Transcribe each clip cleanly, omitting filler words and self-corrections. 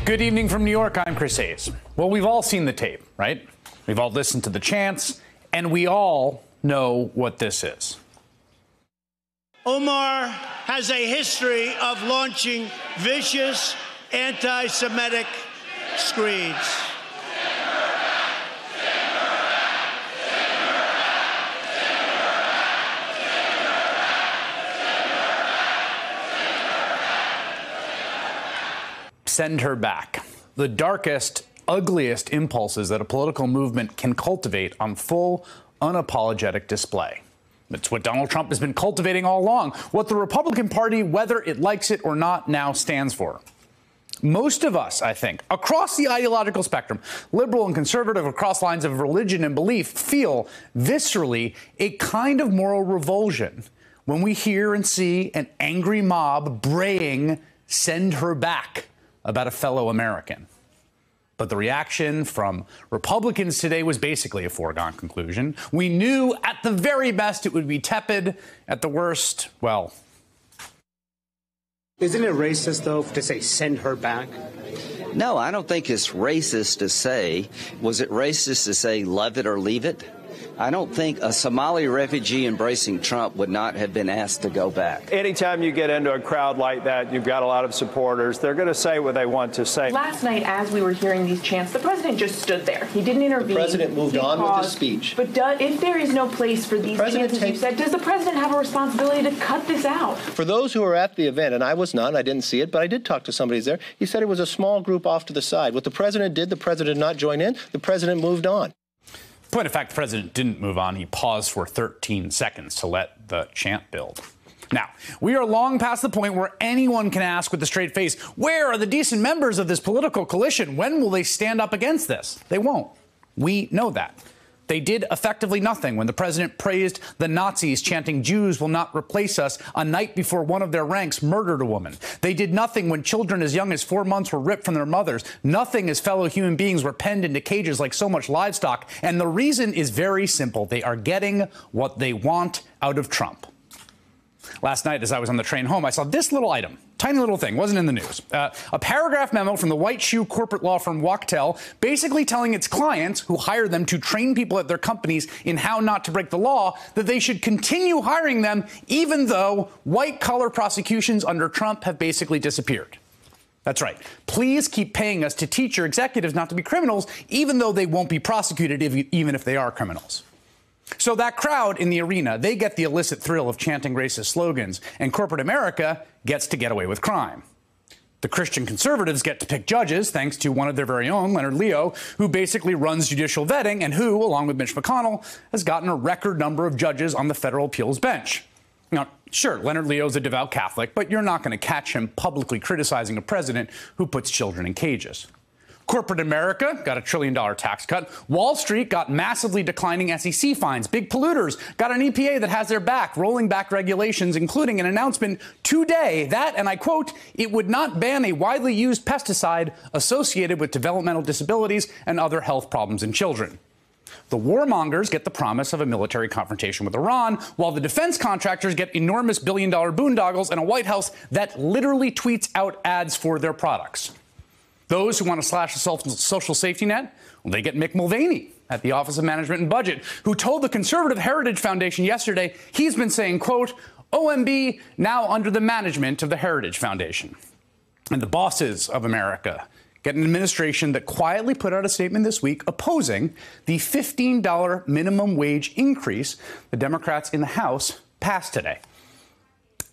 Good evening from New York. I'm Chris Hayes. Well, we've all seen the tape, right? We've all listened to the chants, and we all know what this is. Omar has a history of launching vicious anti-Semitic screeds. Send her back. The darkest, ugliest impulses that a political movement can cultivate on full, unapologetic display. It's what Donald Trump has been cultivating all along, what the Republican Party, whether it likes it or not, now stands for. Most of us, I think, across the ideological spectrum, liberal and conservative, across lines of religion and belief, feel viscerally a kind of moral revulsion when we hear and see an angry mob braying, "Send her back," about a fellow American. But the reaction from Republicans today was basically a foregone conclusion. We knew at the very best it would be tepid, at the worst, well. Isn't it racist, though, to say send her back? No, I don't think it's racist to say. Was it racist to say love it or leave it? I don't think a Somali refugee embracing Trump would not have been asked to go back. Anytime you get into a crowd like that, you've got a lot of supporters. They're going to say what they want to say. Last night, as we were hearing these chants, the president just stood there. He didn't intervene. The president moved on with his speech. But if there is no place for these chants, as you said, does the president have a responsibility to cut this out? For those who were at the event, and I was not, I didn't see it, but I did talk to somebody there, he said it was a small group off to the side. What the president did did not join in. The president moved on. Point of fact, the president didn't move on. He paused for 13 seconds to let the chant build. Now, we are long past the point where anyone can ask with a straight face, where are the decent members of this political coalition? When will they stand up against this? They won't. We know that. They did effectively nothing when the president praised the Nazis, chanting Jews will not replace us, a night before one of their ranks murdered a woman. They did nothing when children as young as 4 months were ripped from their mothers. Nothing as fellow human beings were penned into cages like so much livestock. And the reason is very simple. They are getting what they want out of Trump. Last night, as I was on the train home, I saw this little item. Tiny little thing, wasn't in the news. A paragraph memo from the white shoe corporate law firm Wachtell, basically telling its clients, who hire them to train people at their companies in how not to break the law, that they should continue hiring them even though white-collar prosecutions under Trump have basically disappeared. That's right. Please keep paying us to teach your executives not to be criminals, even though they won't be prosecuted even if they are criminals. So that crowd in the arena, they get the illicit thrill of chanting racist slogans, and corporate America gets to get away with crime. The Christian conservatives get to pick judges, thanks to one of their very own, Leonard Leo, who basically runs judicial vetting and who, along with Mitch McConnell, has gotten a record number of judges on the federal appeals bench. Now, sure, Leonard Leo is a devout Catholic, but you're not going to catch him publicly criticizing a president who puts children in cages. Corporate America got a $1 trillion tax cut. Wall Street got massively declining SEC fines. Big polluters got an EPA that has their back, rolling back regulations, including an announcement today that, and I quote, it would not ban a widely used pesticide associated with developmental disabilities and other health problems in children. The warmongers get the promise of a military confrontation with Iran, while the defense contractors get enormous billion-dollar boondoggles and a White House that literally tweets out ads for their products. Those who want to slash the social safety net, well, they get Mick Mulvaney at the Office of Management and Budget, who told the Conservative Heritage Foundation yesterday he's been saying, quote, OMB now under the management of the Heritage Foundation. And the bosses of America get an administration that quietly put out a statement this week opposing the $15 minimum wage increase the Democrats in the House passed today.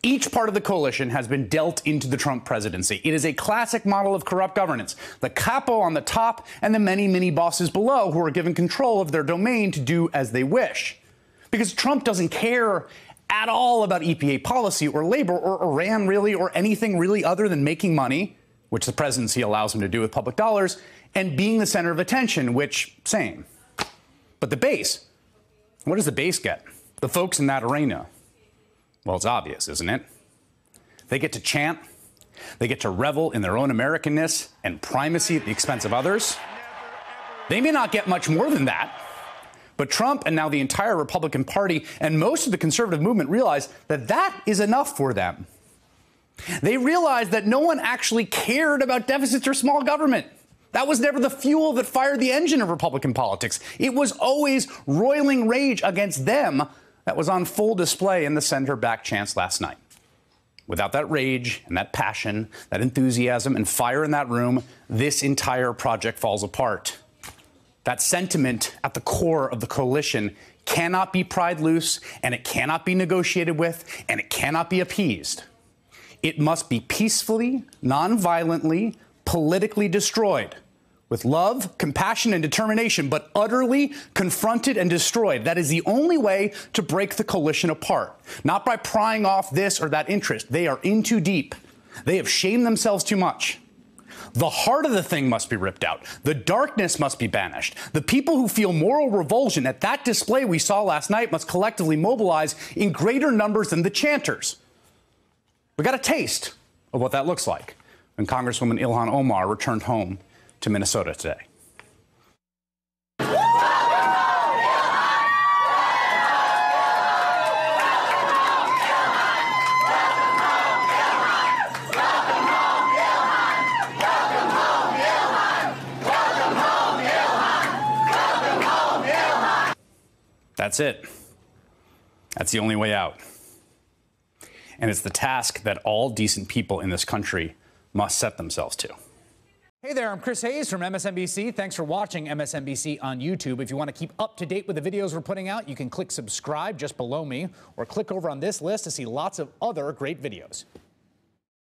Each part of the coalition has been dealt into the Trump presidency. It is a classic model of corrupt governance. The capo on the top and the many, many bosses below who are given control of their domain to do as they wish. Because Trump doesn't care at all about EPA policy or labor or Iran really or anything really other than making money, which the presidency allows him to do with public dollars, and being the center of attention, which, same. But the base, what does the base get? The folks in that arena. Well, it's obvious, isn't it? They get to chant, they get to revel in their own Americanness and primacy at the expense of others. They may not get much more than that, but Trump and now the entire Republican Party and most of the conservative movement realize that that is enough for them. They realized that no one actually cared about deficits or small government. That was never the fuel that fired the engine of Republican politics. It was always roiling rage against them that was on full display in the Send Her Back chants last night. Without that rage and that passion, that enthusiasm and fire in that room, this entire project falls apart. That sentiment at the core of the coalition cannot be pried loose, and it cannot be negotiated with, and it cannot be appeased. It must be peacefully, non-violently, politically destroyed. With love, compassion, and determination, but utterly confronted and destroyed. That is the only way to break the coalition apart. Not by prying off this or that interest. They are in too deep. They have shamed themselves too much. The heart of the thing must be ripped out. The darkness must be banished. The people who feel moral revulsion at that display we saw last night must collectively mobilize in greater numbers than the chanters. We got a taste of what that looks like when Congresswoman Ilhan Omar returned home to Minnesota today. That's it. That's the only way out. And it's the task that all decent people in this country must set themselves to. Hey there, I'm Chris Hayes from MSNBC. Thanks for watching MSNBC on YouTube. If you want to keep up to date with the videos we're putting out, you can click subscribe just below me or click over on this list to see lots of other great videos.